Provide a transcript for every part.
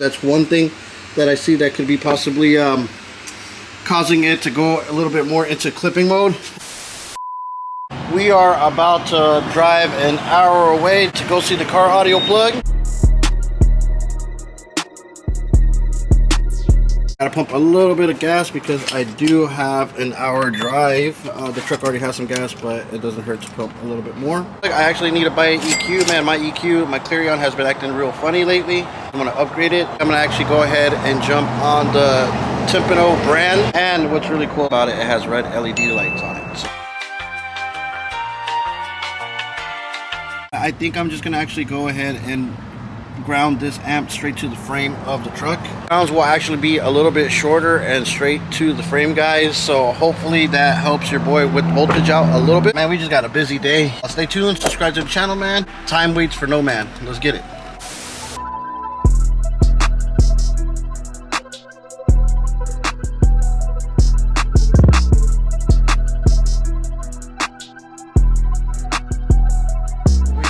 That's one thing that I see that could be possibly causing it to go a little bit more into clipping mode. We are about to drive an hour away to go see the car audio plug. Gotta pump a little bit of gas because I do have an hour drive. The truck already has some gas, but it doesn't hurt to pump a little bit more. I actually need to buy an EQ, man. My EQ, my Clarion has been acting real funny lately. I'm gonna upgrade it. I'm gonna actually go ahead and jump on the Timpano brand. And what's really cool about it, it has red LED lights on it. So I think I'm just gonna actually go ahead and ground this amp straight to the frame of the truck. Grounds will actually be a little bit shorter and straight to the frame, guys, so hopefully that helps your boy with voltage out a little bit. Man, we just got a busy day. Stay tuned, subscribe to the channel, man. Time waits for no man. Let's get it.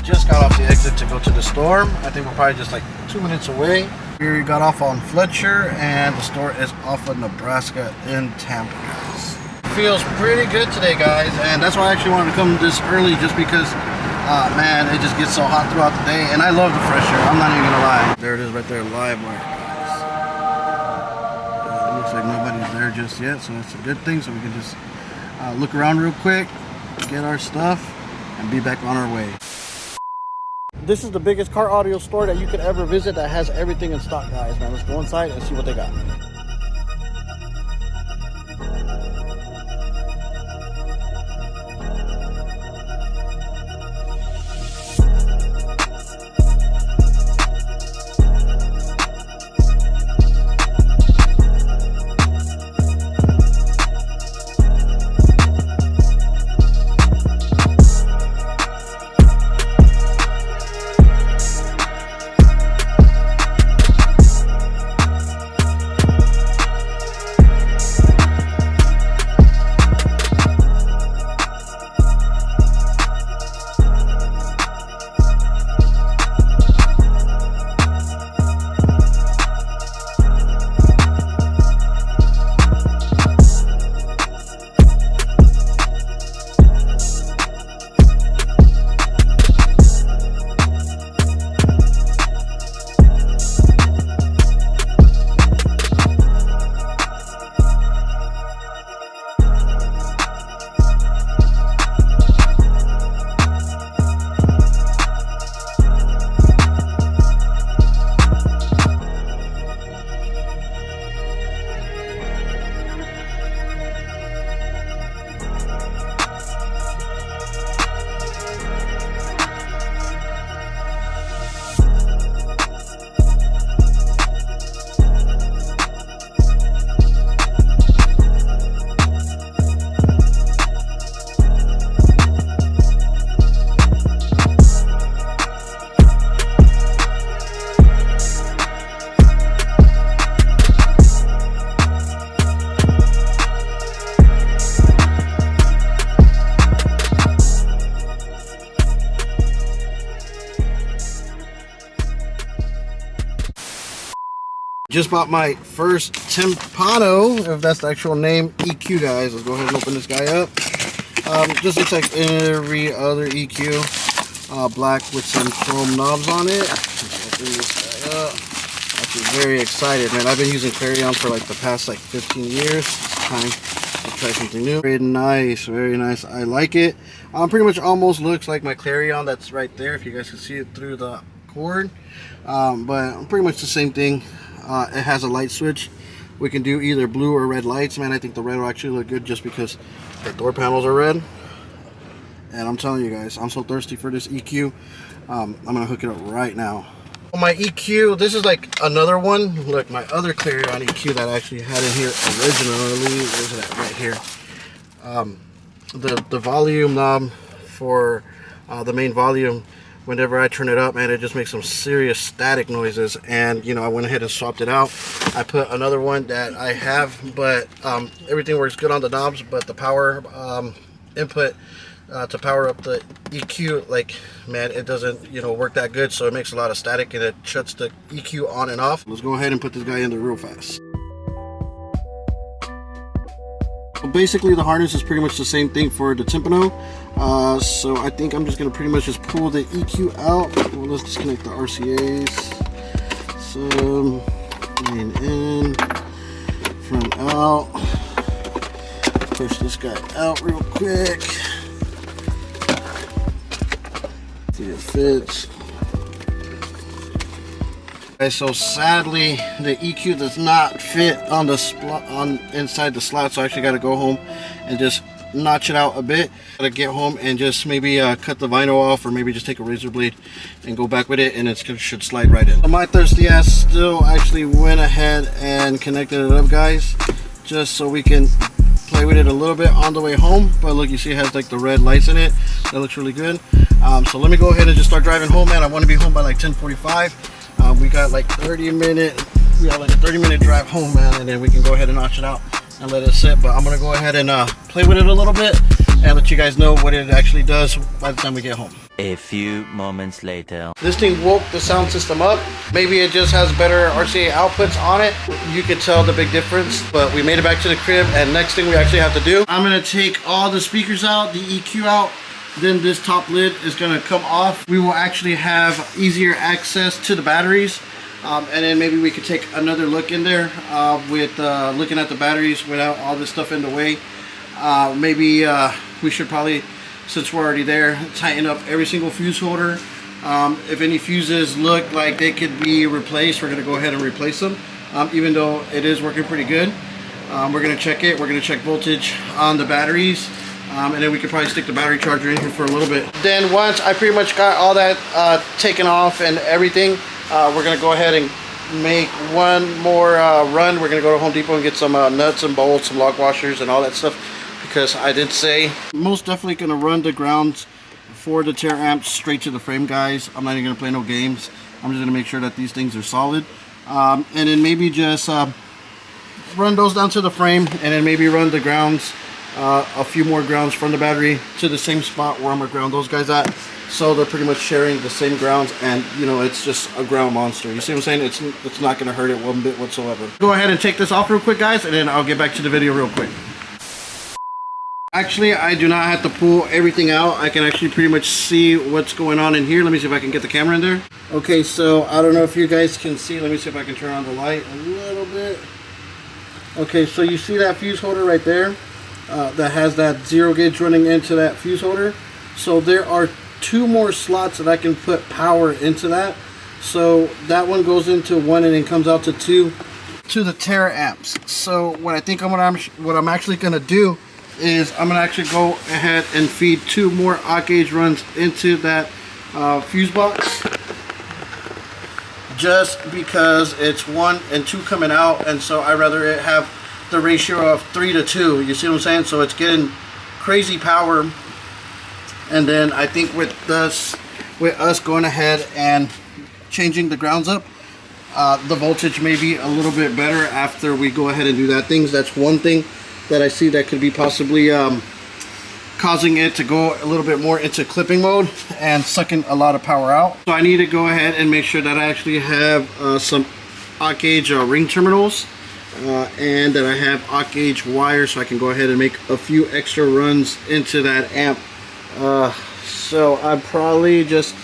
Just got off the exit to go to the store. I think we're probably just like 2 minutes away. We got off on Fletcher and the store is off of Nebraska in Tampa, guys. Feels pretty good today, guys, and that's why I actually wanted to come this early, just because man, it just gets so hot throughout the day, and I love the fresh air. I'm not even gonna lie. There it is right there, live wire, guys. It looks like nobody's there just yet, so that's a good thing. So we can just look around real quick, get our stuff, and be back on our way. This is the biggest car audio store that you could ever visit that has everything in stock, guys, man. Let's go inside and see what they got. Just bought my first Timpano, if that's the actual name, EQ, guys. Let's go ahead and open this guy up. Just looks like every other EQ, black with some chrome knobs on it. Let's open this guy up. Actually very excited, man. I've been using Clarion for like the past like 15 years. It's time to try something new. Very nice, very nice. I like it. Pretty much almost looks like my Clarion that's right there, if you guys can see it through the cord. But pretty much the same thing. It has a light switch. We can do either blue or red lights, man. I think the red will actually look good just because the door panels are red. And I'm telling you guys, I'm so thirsty for this EQ. I'm gonna hook it up right now. My EQ, this is like another one. Look, my other Clarion EQ that I actually had in here originally. Where's it at? Right here. The volume knob for the main volume, whenever I turn it up, man, it just makes some serious static noises. And you know, I went ahead and swapped it out. I put another one that I have, but everything works good on the knobs, but the power input to power up the EQ, like, man, it doesn't, you know, work that good, so it makes a lot of static and it shuts the EQ on and off. Let's go ahead and put this guy in there real fast. So basically the harness is pretty much the same thing for the tympano. So I think I'm just gonna pretty much just pull the EQ out. Well, let's disconnect the RCAs. So main in, front out. Push this guy out real quick. See if it fits. Okay, so sadly the EQ does not fit on the inside the slot, so I actually got to go home and just notch it out a bit. Gotta get home and just maybe cut the vinyl off, or maybe just take a razor blade and go back with it, and it should slide right in. So my thirsty ass still actually went ahead and connected it up, guys, just so we can play with it a little bit on the way home. But look, you see it has like the red lights in it. That looks really good. So let me go ahead and just start driving home, man. I want to be home by like 10:45. We got like 30-minute drive home, man, and then we can go ahead and notch it out and let it sit. But I'm gonna go ahead and play with it a little bit and let you guys know what it actually does by the time we get home. A few moments later. This thing woke the sound system up. Maybe it just has better RCA outputs on it. You could tell the big difference, but we made it back to the crib, and next thing we actually have to do, I'm gonna take all the speakers out, the EQ out, then this top lid is gonna come off. We will actually have easier access to the batteries. And then maybe we could take another look in there with looking at the batteries without all this stuff in the way. Maybe we should probably, since we're already there, tighten up every single fuse holder. If any fuses look like they could be replaced, we're going to go ahead and replace them, even though it is working pretty good. We're going to check it. We're going to check voltage on the batteries. And then we could probably stick the battery charger in here for a little bit. Then once I pretty much got all that taken off and everything, we're going to go ahead and make one more run. We're going to go to Home Depot and get some nuts and bolts, some lock washers and all that stuff, because I did say most definitely going to run the grounds for the Taramps straight to the frame, guys. I'm not even going to play no games. I'm just going to make sure that these things are solid. And then maybe just run those down to the frame, and then maybe run the grounds, a few more grounds from the battery to the same spot where I'm gonna ground those guys at, so they're pretty much sharing the same grounds, and you know, it's just a ground monster. You see what I'm saying? It's not gonna hurt it one bit whatsoever. Go ahead and take this off real quick, guys, and then I'll get back to the video real quick. Actually, I do not have to pull everything out. I can actually pretty much see what's going on in here. Let me see if I can get the camera in there. Okay, so I don't know if you guys can see. Let me see if I can turn on the light a little bit. Okay, so you see that fuse holder right there? That has that 0 gauge running into that fuse holder. So there are 2 more slots that I can put power into that. So that one goes into 1 and then comes out to 2 to the Taramps. So what I think what I'm actually gonna do is I'm gonna actually go ahead and feed 2 more odd gauge runs into that fuse box, just because it's 1 and 2 coming out, and so I'd rather it have the ratio of 3 to 2. You see what I'm saying? So it's getting crazy power. And then I think with us going ahead and changing the grounds up, the voltage may be a little bit better after we go ahead and do that things. That's one thing that I see that could be possibly causing it to go a little bit more into clipping mode and sucking a lot of power out. So I need to go ahead and make sure that I actually have some odd gauge ring terminals, and that I have odd gauge wire, so I can go ahead and make a few extra runs into that amp. So I probably just,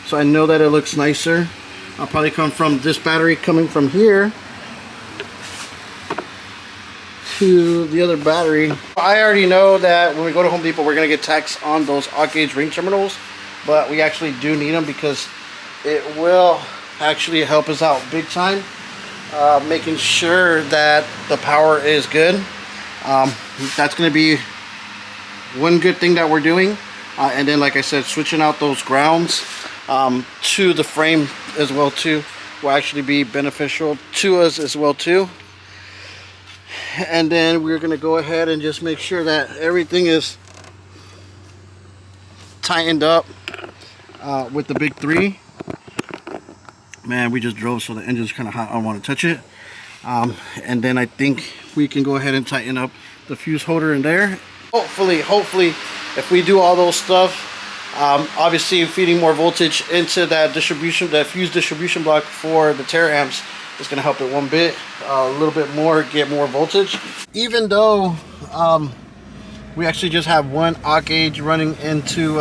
so I know that it looks nicer, I'll probably come from this battery coming from here to the other battery. I already know that when we go to Home Depot, we're gonna get tax on those odd gauge ring terminals, but we actually do need them because it will actually help us out big time, making sure that the power is good. That's gonna be one good thing that we're doing. And then, like I said, switching out those grounds to the frame as well too will actually be beneficial to us as well too. And then we're going to go ahead and just make sure that everything is tightened up with the big 3. Man, we just drove, so the engine's kind of hot. I don't want to touch it. And then I think we can go ahead and tighten up the fuse holder in there. Hopefully if we do all those stuff, obviously feeding more voltage into that fuse distribution block for the Taramps is going to help it one bit, a little bit more, get more voltage. Even though we actually just have one aught gauge running into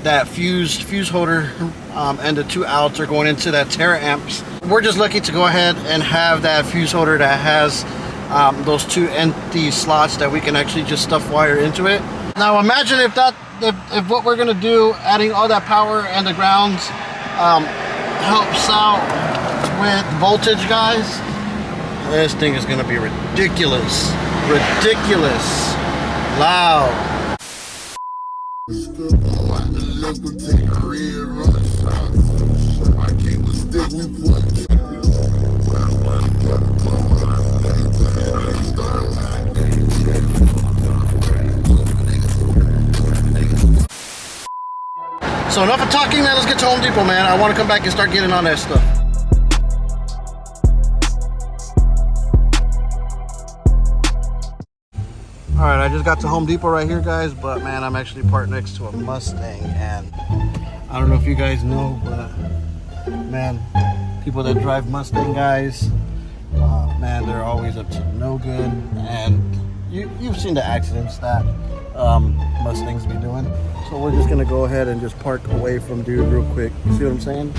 that fuse holder, and the 2 outs are going into that Taramps. We're just lucky to go ahead and have that fuse holder that has those 2 empty slots that we can actually just stuff wire into it. Now imagine if what we're gonna do, adding all that power and the grounds, helps out with voltage, guys. This thing is gonna be ridiculous loud. So enough of talking, man. Let's get to Home Depot, man. I want to come back and start getting on that stuff. All right, I just got to Home Depot right here, guys, but man, I'm actually parked next to a Mustang, and I don't know if you guys know, but man, people that drive Mustang, guys, man, they're always up to no good, and you've seen the accidents that Mustangs be doing. So we're just gonna go ahead and just park away from dude real quick. You see what I'm saying?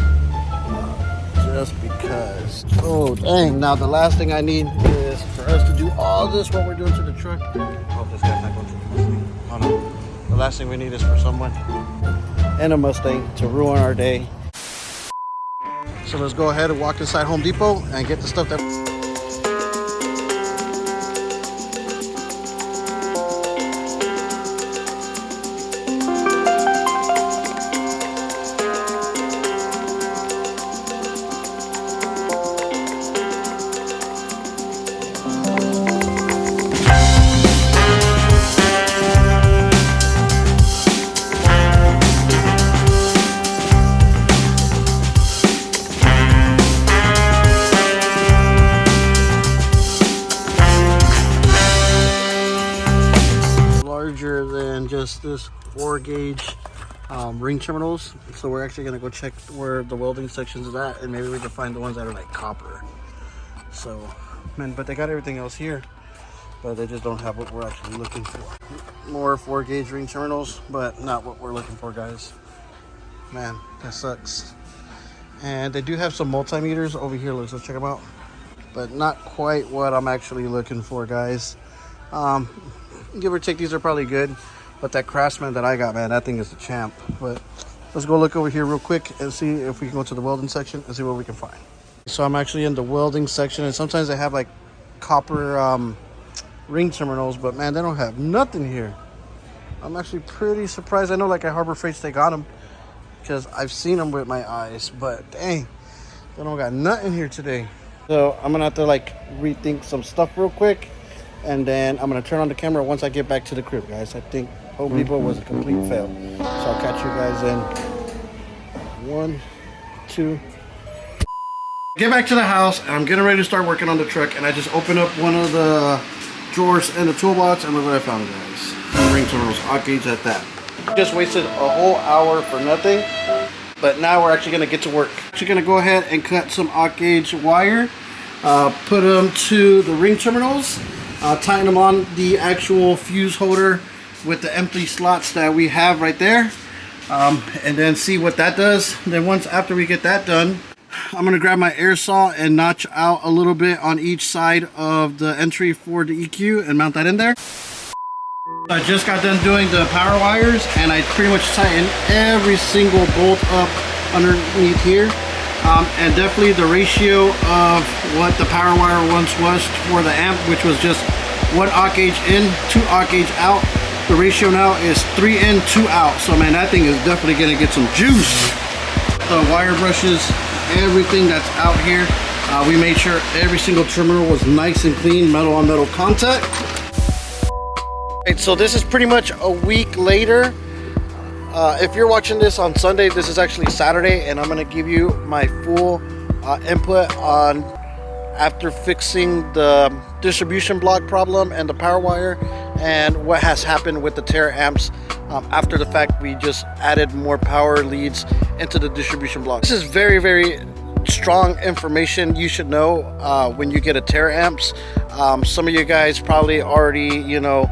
Just because. Oh dang! Now the last thing I need is for us to do all this what we're doing to the truck. Oh, this guy's not going to the Mustang. Oh no! The last thing we need is for someone in a Mustang to ruin our day. So let's go ahead and walk inside Home Depot and get the stuff that. Than just this 4 gauge ring terminals, so we're actually gonna go check where the welding sections is at, and maybe we can find the ones that are like copper. So man, but they got everything else here, but they just don't have what we're actually looking for. More 4 gauge ring terminals, but not what we're looking for, guys. Man, that sucks. And they do have some multimeters over here. Let's check them out, but not quite what I'm actually looking for, guys. Give or take, these are probably good, but that Craftsman that I got, man, that thing is the champ. But let's go look over here real quick and see if we can go to the welding section and see what we can find. So I'm actually in the welding section, and sometimes they have like copper ring terminals, but man, they don't have nothing here. I'm actually pretty surprised. I know like at Harbor Freight they got them because I've seen them with my eyes, but dang, they don't got nothing here today. So I'm gonna have to like rethink some stuff real quick, and then I'm gonna turn on the camera once I get back to the crib, guys. I think Home Depot was a complete fail, so I'll catch you guys in 1, 2. Get back to the house, and I'm getting ready to start working on the truck, and I just opened up one of the drawers in the toolbox, and look what I found, guys. Ring terminals, aught gauge at that. Just wasted a whole hour for nothing, but now we're actually gonna get to work. Actually gonna go ahead and cut some aught gauge wire, put them to the ring terminals, tighten them on the actual fuse holder with the empty slots that we have right there, and then see what that does. Then once after we get that done, I'm gonna grab my air saw and notch out a little bit on each side of the entry for the EQ and mount that in there. I just got done doing the power wires, and I pretty much tightened every single bolt up underneath here. And definitely the ratio of what the power wire once was for the amp, which was just 1 aught gauge in, 2 aught gauge out. The ratio now is 3 in, 2 out. So man, that thing is definitely gonna get some juice. The wire brushes, everything that's out here, we made sure every single terminal was nice and clean, metal on metal contact. Right, so this is pretty much a week later. If you're watching this on Sunday, this is actually Saturday, and I'm going to give you my full input on after fixing the distribution block problem and the power wire, and what has happened with the Taramps after the fact we just added more power leads into the distribution block. This is very, very strong information you should know when you get a Taramps. Some of you guys probably already, you know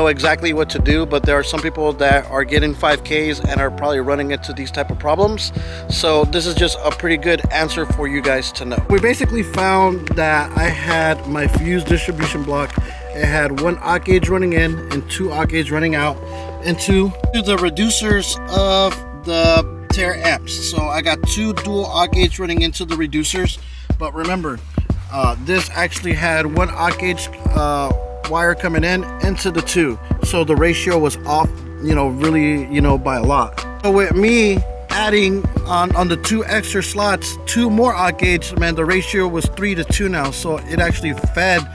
exactly what to do, but there are some people that are getting 5Ks and are probably running into these type of problems. So this is just a pretty good answer for you guys to know. We basically found that I had my fuse distribution block. It had 1 aught gauge running in and 2 aught gauge running out into the reducers of the Taramps. So I got 2 dual aught gauge running into the reducers, but remember, this actually had 1 aught gauge wire coming in into the 2, so the ratio was off, really, by a lot. So with me adding on the 2 extra slots 2 more aught gauge, man, the ratio was 3 to 2 now, so it actually fed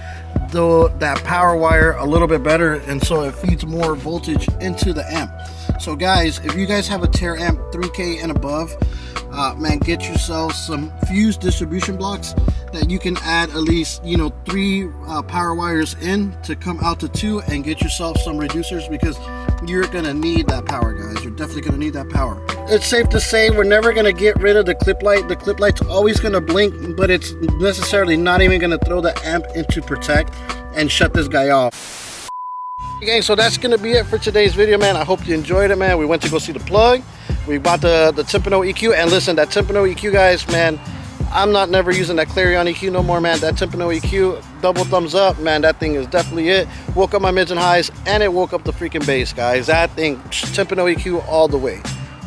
that power wire a little bit better, and so it feeds more voltage into the amp. So guys, if you guys have a Taramp 3K and above, man, get yourself some fuse distribution blocks that you can add at least 3 power wires in to come out to 2, and get yourself some reducers, because you're gonna need that power, guys. You're definitely gonna need that power. It's safe to say we're never gonna get rid of the clip light. The clip light's always gonna blink, but it's necessarily not even gonna throw the amp into protect and shut this guy off. Okay, so that's gonna be it for today's video, man. I hope you enjoyed it, man. We went to go see the plug. We bought the Timpano EQ, and listen, that Timpano EQ, guys, man, I'm not never using that Clarion EQ no more, man. That Timpano EQ, double thumbs up, man. That thing is definitely it. Woke up my mids and highs, and it woke up the freaking bass, guys. That thing, Timpano EQ all the way.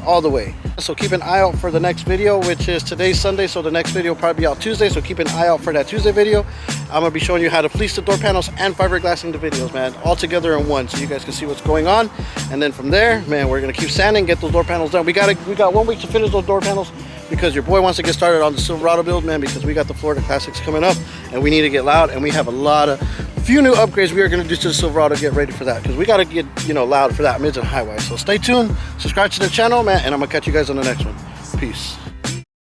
All the way. So keep an eye out for the next video, which is today's Sunday, so the next video will probably be out Tuesday, so keep an eye out for that Tuesday video. I'm going to be showing you how to fleece the door panels and fiberglassing the videos, man, all together in one, so you guys can see what's going on. And then from there, man, we're going to keep sanding, get those door panels done. We got 1 week to finish those door panels, because your boy wants to get started on the Silverado build, man, because we got the Florida Classics coming up, and we need to get loud, and we have a few new upgrades we are going to do to the Silverado. Get ready for that, because we got to get loud for that mids and high wise. So stay tuned, subscribe to the channel, man, and I'm gonna catch you guys on the next one. Peace.